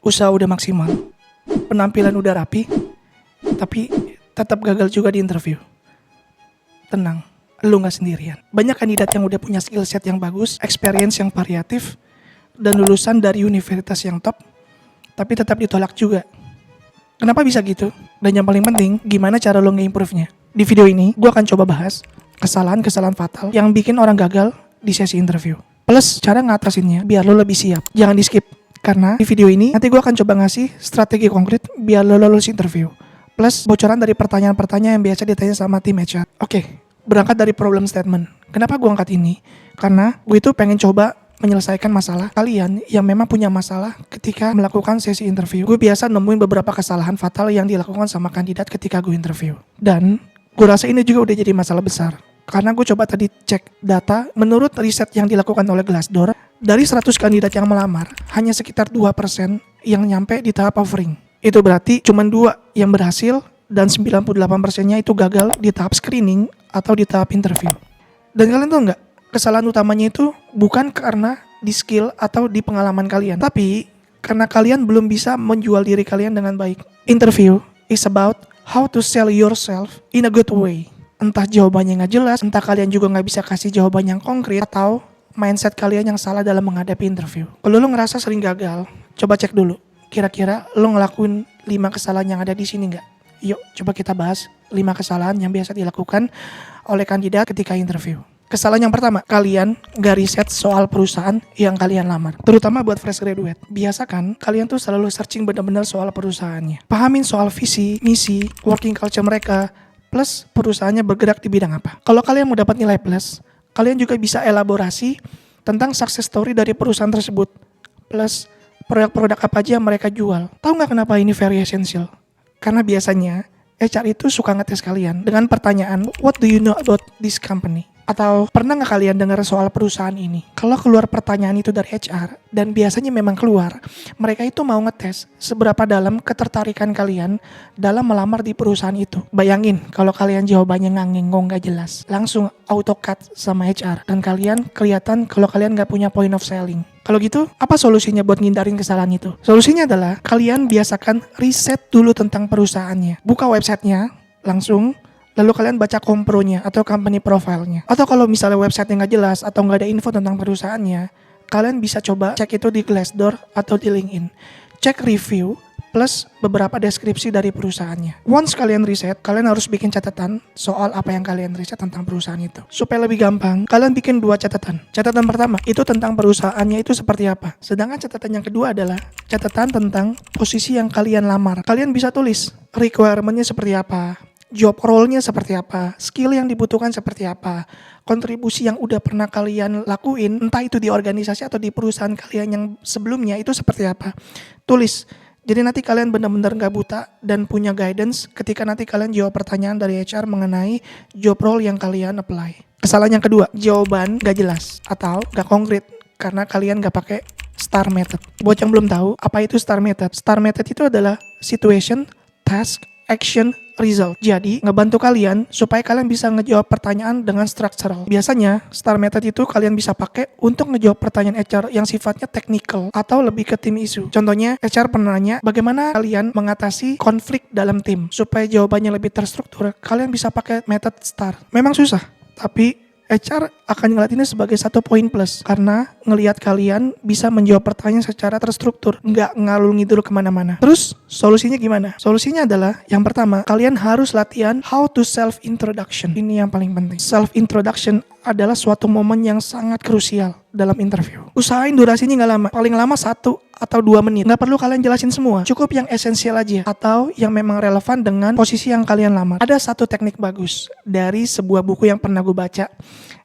Usaha udah maksimal, penampilan udah rapi, tapi tetap gagal juga di interview. Tenang, lu gak sendirian. Banyak kandidat yang udah punya skill set yang bagus, experience yang variatif, dan lulusan dari universitas yang top, tapi tetap ditolak juga. Kenapa bisa gitu? Dan yang paling penting, gimana cara lo nge-improve-nya? Di video ini, gue akan coba bahas kesalahan-kesalahan fatal yang bikin orang gagal di sesi interview. Plus, cara ngatasinnya biar lo lebih siap. Jangan di-skip. Karena di video ini, nanti gue akan coba ngasih strategi konkret biar lo lulus interview. Plus, bocoran dari pertanyaan-pertanyaan yang biasa ditanya sama tim HR. Oke, berangkat dari problem statement. Kenapa gue angkat ini? Karena gue itu pengen coba menyelesaikan masalah kalian yang memang punya masalah ketika melakukan sesi interview. Gue biasa nemuin beberapa kesalahan fatal yang dilakukan sama kandidat ketika gue interview. Dan gue rasa ini juga udah jadi masalah besar. Karena gue coba tadi cek data, menurut riset yang dilakukan oleh Glassdoor, dari 100 kandidat yang melamar, hanya sekitar 2% yang nyampe di tahap offering. Itu berarti cuma 2 yang berhasil dan 98%-nya itu gagal di tahap screening atau di tahap interview. Dan kalian tahu nggak, kesalahan utamanya itu bukan karena di skill atau di pengalaman kalian, tapi karena kalian belum bisa menjual diri kalian dengan baik. Interview is about how to sell yourself in a good way. Entah jawabannya nggak jelas, entah kalian juga nggak bisa kasih jawaban yang konkret, atau mindset kalian yang salah dalam menghadapi interview. Kalau lo ngerasa sering gagal, coba cek dulu. Kira-kira lo ngelakuin 5 kesalahan yang ada di sini nggak? Yuk, coba kita bahas 5 kesalahan yang biasa dilakukan oleh kandidat ketika interview. Kesalahan yang pertama, kalian nggak riset soal perusahaan yang kalian lamar. Terutama buat fresh graduate. Biasakan kalian tuh selalu searching benar-benar soal perusahaannya. Pahamin soal visi, misi, working culture mereka, plus perusahaannya bergerak di bidang apa. Kalau kalian mau dapat nilai plus, kalian juga bisa elaborasi tentang success story dari perusahaan tersebut. Plus produk-produk apa aja yang mereka jual. Tahu nggak kenapa ini very essential? Karena biasanya HR itu suka ngetes kalian dengan pertanyaan, what do you know about this company? Atau pernah nggak kalian dengar soal perusahaan ini? Kalau keluar pertanyaan itu dari HR, dan biasanya memang keluar, mereka itu mau ngetes seberapa dalam ketertarikan kalian dalam melamar di perusahaan itu. Bayangin kalau kalian jawabannya ngangengong nggak jelas, langsung auto cut sama HR, dan kalian kelihatan kalau kalian nggak punya point of selling. Kalau gitu, apa solusinya buat ngindarin kesalahan itu? Solusinya adalah kalian biasakan riset dulu tentang perusahaannya. Buka websitenya langsung, lalu kalian baca kompronya atau company profile-nya. Atau kalau misalnya website-nya nggak jelas atau nggak ada info tentang perusahaannya, kalian bisa coba cek itu di Glassdoor atau di LinkedIn. Cek review plus beberapa deskripsi dari perusahaannya. Once kalian riset, kalian harus bikin catatan soal apa yang kalian riset tentang perusahaan itu. Supaya lebih gampang, kalian bikin 2 catatan. Catatan pertama, itu tentang perusahaannya itu seperti apa. Sedangkan catatan yang kedua adalah catatan tentang posisi yang kalian lamar. Kalian bisa tulis requirement-nya seperti apa, job role-nya seperti apa, skill yang dibutuhkan seperti apa, kontribusi yang udah pernah kalian lakuin, entah itu di organisasi atau di perusahaan kalian yang sebelumnya itu seperti apa. Tulis. Jadi nanti kalian benar-benar gak buta dan punya guidance ketika nanti kalian jawab pertanyaan dari HR mengenai job role yang kalian apply. Kesalahan yang kedua, jawaban gak jelas atau gak konkret karena kalian gak pakai STAR method. Buat yang belum tahu, apa itu STAR method? STAR method itu adalah situation, task, action, result. Jadi ngebantu kalian supaya kalian bisa ngejawab pertanyaan dengan structural. Biasanya STAR method itu kalian bisa pakai untuk ngejawab pertanyaan HR yang sifatnya technical atau lebih ke tim isu. Contohnya HR pernah nanya bagaimana kalian mengatasi konflik dalam tim. Supaya jawabannya lebih terstruktur, kalian bisa pakai metode STAR. Memang susah, tapi HR akan ngeliat ini sebagai satu poin plus karena ngelihat kalian bisa menjawab pertanyaan secara terstruktur, nggak ngalur ngidul kemana-mana. Terus solusinya gimana? Solusinya adalah yang pertama, kalian harus latihan how to self introduction. Ini yang paling penting. Self introduction adalah suatu momen yang sangat krusial dalam interview. Usahain durasinya nggak lama, paling lama 1 atau 2 menit. Nggak perlu kalian jelasin semua, cukup yang esensial aja atau yang memang relevan dengan posisi yang kalian lamar. Ada satu teknik bagus dari sebuah buku yang pernah gue baca.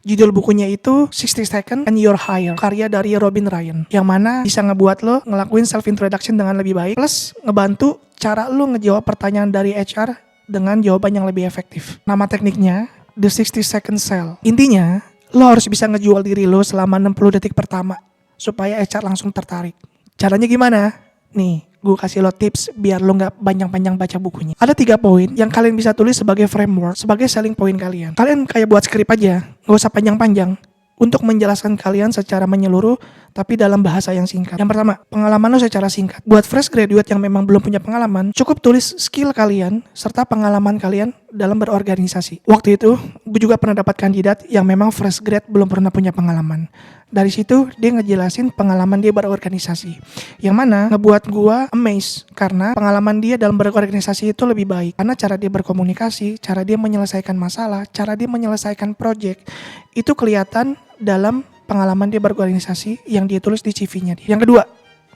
Judul bukunya itu 60 Seconds and You're Hired, karya dari Robin Ryan, yang mana bisa ngebuat lo ngelakuin self introduction dengan lebih baik, plus ngebantu cara lo ngejawab pertanyaan dari HR dengan jawaban yang lebih efektif. Nama tekniknya The 60 Second Sell. Intinya, lo harus bisa ngejual diri lo selama 60 detik pertama supaya HR langsung tertarik. Caranya gimana? Nih, gue kasih lo tips biar lo gak panjang-panjang baca bukunya. Ada 3 poin yang kalian bisa tulis sebagai framework, sebagai selling point kalian. Kalian kayak buat skrip aja, gak usah panjang-panjang, untuk menjelaskan kalian secara menyeluruh tapi dalam bahasa yang singkat. Yang pertama, pengalaman lo secara singkat. Buat fresh graduate yang memang belum punya pengalaman, cukup tulis skill kalian serta pengalaman kalian dalam berorganisasi. Waktu itu, gue juga pernah dapat kandidat yang memang fresh grad belum pernah punya pengalaman. Dari situ dia ngejelasin pengalaman dia berorganisasi, yang mana ngebuat gue amazed karena pengalaman dia dalam berorganisasi itu lebih baik. Karena cara dia berkomunikasi, cara dia menyelesaikan masalah, cara dia menyelesaikan project, itu kelihatan dalam pengalaman dia berorganisasi yang dia tulis di CV-nya dia. Yang kedua,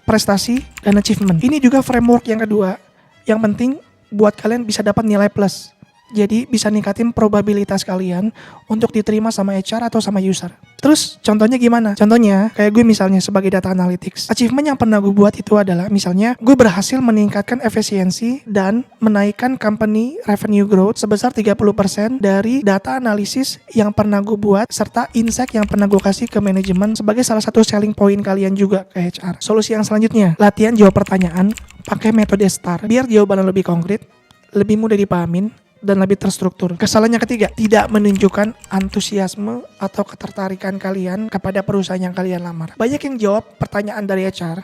prestasi dan achievement. Ini juga framework yang kedua yang penting buat kalian bisa dapat nilai plus. Jadi bisa ningkatin probabilitas kalian untuk diterima sama HR atau sama user. Terus contohnya gimana? Contohnya kayak gue misalnya sebagai data analytics. Achievement yang pernah gue buat itu adalah misalnya gue berhasil meningkatkan efisiensi dan menaikkan company revenue growth sebesar 30% dari data analisis yang pernah gue buat serta insight yang pernah gue kasih ke manajemen sebagai salah satu selling point kalian juga ke HR. Solusi yang selanjutnya, latihan jawab pertanyaan pakai metode STAR biar jawabannya lebih konkret, lebih mudah dipahamin, dan lebih terstruktur. Kesalahan yang ketiga, tidak menunjukkan antusiasme atau ketertarikan kalian kepada perusahaan yang kalian lamar. Banyak yang jawab pertanyaan dari HR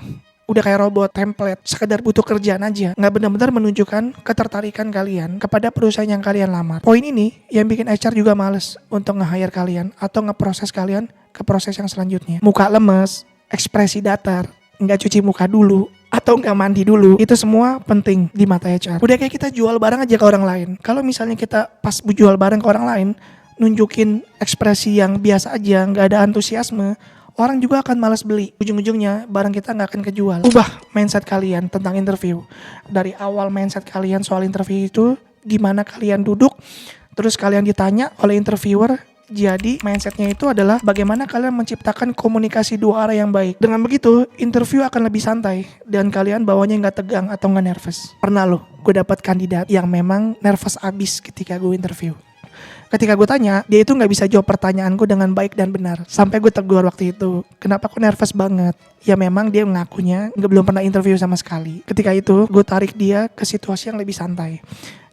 udah kayak robot, template, sekedar butuh kerjaan aja, nggak benar-benar menunjukkan ketertarikan kalian kepada perusahaan yang kalian lamar. Poin ini yang bikin HR juga males untuk nge-hire kalian atau nge-proses kalian ke proses yang selanjutnya. Muka lemes, ekspresi datar, nggak cuci muka dulu, atau nggak mandi dulu, itu semua penting di mata HR. Udah kayak kita jual barang aja ke orang lain. Kalau misalnya kita pas jual barang ke orang lain, nunjukin ekspresi yang biasa aja, nggak ada antusiasme, orang juga akan malas beli. Ujung-ujungnya barang kita nggak akan kejual. Ubah mindset kalian tentang interview. Dari awal mindset kalian soal interview itu, gimana kalian duduk, terus kalian ditanya oleh interviewer. Jadi mindsetnya itu adalah bagaimana kalian menciptakan komunikasi dua arah yang baik. Dengan begitu, interview akan lebih santai dan kalian bawanya nggak tegang atau nggak nervous. Pernah loh, gue dapat kandidat yang memang nervous abis ketika gue interview. Ketika gue tanya, dia itu nggak bisa jawab pertanyaan gue dengan baik dan benar. Sampai gue tegur waktu itu, kenapa kok nervous banget? Ya memang dia mengakunya belum pernah interview sama sekali. Ketika itu, gue tarik dia ke situasi yang lebih santai.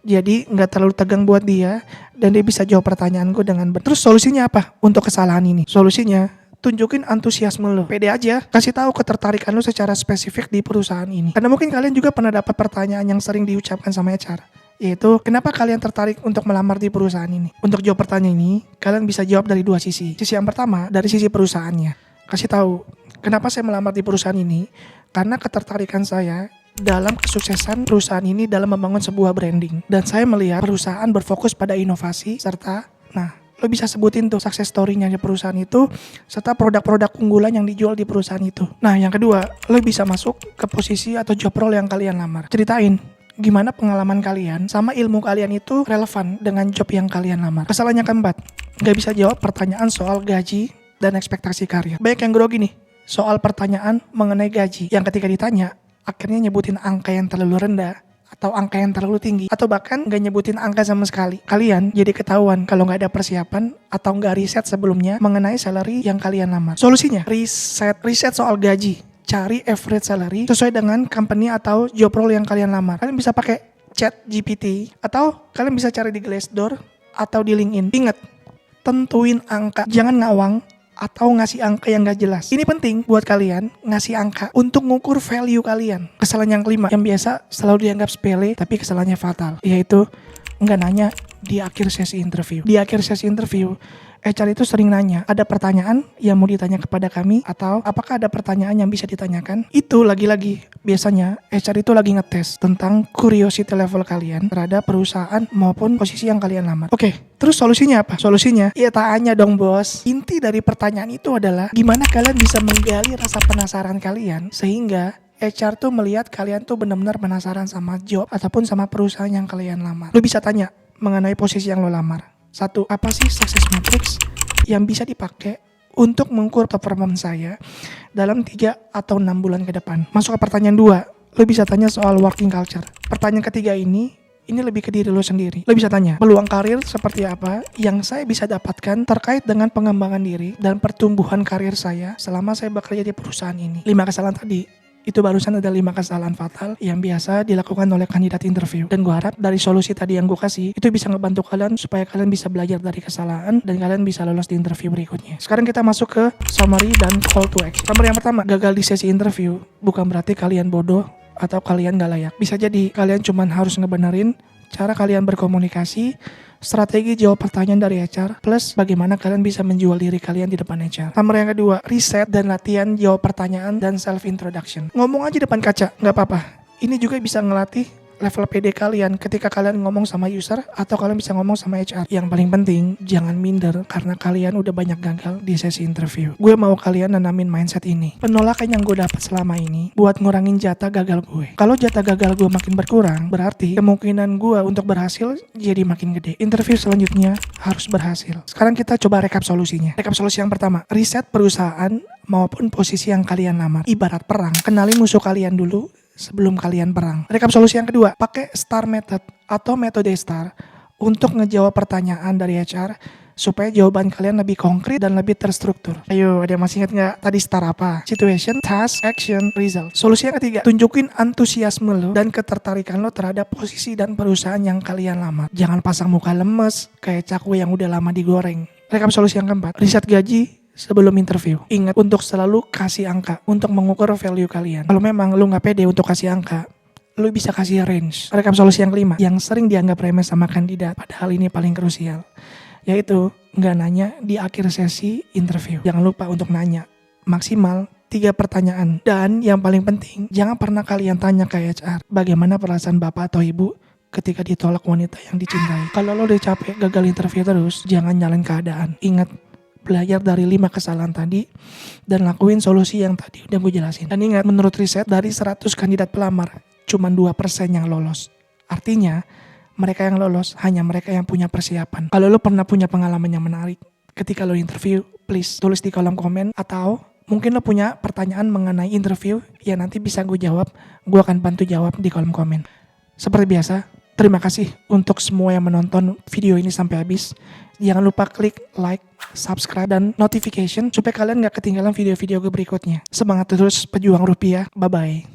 Jadi nggak terlalu tegang buat dia dan dia bisa jawab pertanyaan gue dengan benar. Terus solusinya apa untuk kesalahan ini? Solusinya tunjukin antusiasme lo. Pede aja, kasih tahu ketertarikan lo secara spesifik di perusahaan ini. Karena mungkin kalian juga pernah dapat pertanyaan yang sering diucapkan sama HR, yaitu kenapa kalian tertarik untuk melamar di perusahaan ini? Untuk jawab pertanyaan ini, kalian bisa jawab dari dua sisi. Sisi yang pertama dari sisi perusahaannya. Kasih tahu kenapa saya melamar di perusahaan ini? Karena ketertarikan saya dalam kesuksesan perusahaan ini dalam membangun sebuah branding. Dan saya melihat perusahaan berfokus pada inovasi serta, lo bisa sebutin tuh success story-nya di perusahaan itu serta produk-produk unggulan yang dijual di perusahaan itu. Nah, yang kedua, lo bisa masuk ke posisi atau job role yang kalian lamar. Ceritain gimana pengalaman kalian sama ilmu kalian itu relevan dengan job yang kalian lamar. Kesalahan yang keempat, gak bisa jawab pertanyaan soal gaji dan ekspektasi karir. Banyak yang grogi nih soal pertanyaan mengenai gaji yang ketika ditanya akhirnya nyebutin angka yang terlalu rendah atau angka yang terlalu tinggi atau bahkan gak nyebutin angka sama sekali. Kalian jadi ketahuan kalau gak ada persiapan atau gak riset sebelumnya mengenai salary yang kalian lamar. Solusinya riset soal gaji. Cari average salary sesuai dengan company atau job role yang kalian lamar. Kalian bisa pakai ChatGPT atau kalian bisa cari di Glassdoor atau di LinkedIn. Ingat, tentuin angka, jangan ngawang atau ngasih angka yang gak jelas. Ini penting buat kalian ngasih angka untuk ngukur value kalian. Kesalahan yang kelima yang biasa selalu dianggap sepele tapi kesalahannya fatal, yaitu nggak nanya di akhir sesi interview. Di akhir sesi interview, HR itu sering nanya, ada pertanyaan yang mau ditanya kepada kami atau apakah ada pertanyaan yang bisa ditanyakan? Itu lagi-lagi biasanya HR itu lagi ngetes tentang curiosity level kalian terhadap perusahaan maupun posisi yang kalian lamar. Oke, terus solusinya apa? Solusinya, ya tanya dong bos. Inti dari pertanyaan itu adalah gimana kalian bisa menggali rasa penasaran kalian sehingga HR tuh melihat kalian tuh benar-benar penasaran sama job ataupun sama perusahaan yang kalian lamar. Lu bisa tanya mengenai posisi yang lo lamar. Satu, apa sih success matrix yang bisa dipakai untuk mengukur performance saya dalam 3 atau 6 bulan ke depan? Masuk ke pertanyaan 2, lo bisa tanya soal working culture. Pertanyaan ketiga ini lebih ke diri lo sendiri. Lo bisa tanya, peluang karir seperti apa yang saya bisa dapatkan terkait dengan pengembangan diri dan pertumbuhan karir saya selama saya bekerja di perusahaan ini. 5 kesalahan tadi Itu barusan ada 5 kesalahan fatal yang biasa dilakukan oleh kandidat interview. Dan gue harap dari solusi tadi yang gue kasih, itu bisa ngebantu kalian supaya kalian bisa belajar dari kesalahan dan kalian bisa lolos di interview berikutnya. Sekarang kita masuk ke summary dan call to action. Summary yang pertama, gagal di sesi interview bukan berarti kalian bodoh atau kalian gak layak. Bisa jadi kalian cuman harus ngebenerin cara kalian berkomunikasi, strategi jawab pertanyaan dari HR, plus bagaimana kalian bisa menjual diri kalian di depan HR. Summary yang kedua, riset dan latihan jawab pertanyaan dan self introduction. Ngomong aja depan kaca, nggak apa-apa. Ini juga bisa ngelatih level PD kalian ketika kalian ngomong sama user atau kalian bisa ngomong sama HR. Yang paling penting, jangan minder karena kalian udah banyak gagal di sesi interview. Gue mau kalian nanamin mindset ini. Penolakan yang gue dapat selama ini buat ngurangin jatah gagal gue. Kalau jatah gagal gue makin berkurang, berarti kemungkinan gue untuk berhasil jadi makin gede. Interview selanjutnya harus berhasil. Sekarang kita coba rekap solusinya. Rekap solusi yang pertama, riset perusahaan maupun posisi yang kalian lamar. Ibarat perang, kenali musuh kalian dulu sebelum kalian perang. Rekap solusi yang kedua, pakai STAR method atau metode STAR untuk ngejawab pertanyaan dari HR supaya jawaban kalian lebih konkret dan lebih terstruktur. Ayo, ada yang masih ingat nggak tadi STAR apa? Situation, Task, Action, Result. Solusi yang ketiga, tunjukin antusiasme lo dan ketertarikan lo terhadap posisi dan perusahaan yang kalian lamar. Jangan pasang muka lemes kayak cakwe yang udah lama digoreng. Rekap solusi yang keempat, riset gaji sebelum interview. Ingat untuk selalu kasih angka untuk mengukur value kalian. Kalau memang lu nggak pede untuk kasih angka, lu bisa kasih range. Rekap solusi yang kelima, yang sering dianggap remeh sama kandidat, padahal ini paling krusial, yaitu nggak nanya di akhir sesi interview. Jangan lupa untuk nanya maksimal 3 pertanyaan. Dan yang paling penting, jangan pernah kalian tanya ke HR, bagaimana perasaan bapak atau ibu ketika ditolak wanita yang dicintai. Kalau lo udah capek gagal interview terus, jangan nyalain keadaan. Ingat, belajar dari 5 kesalahan tadi dan lakuin solusi yang tadi udah gue jelasin. Dan ingat, menurut riset dari 100 kandidat pelamar cuma 2% yang lolos. Artinya mereka yang lolos hanya mereka yang punya persiapan. Kalau lo pernah punya pengalaman yang menarik ketika lo interview, please tulis di kolom komen, atau mungkin lo punya pertanyaan mengenai interview yang nanti bisa gue jawab. Gue akan bantu jawab di kolom komen. Seperti biasa, terima kasih untuk semua yang menonton video ini sampai habis. Jangan lupa klik like, subscribe, dan notification supaya kalian gak ketinggalan video-video gue berikutnya. Semangat terus pejuang rupiah. Bye-bye.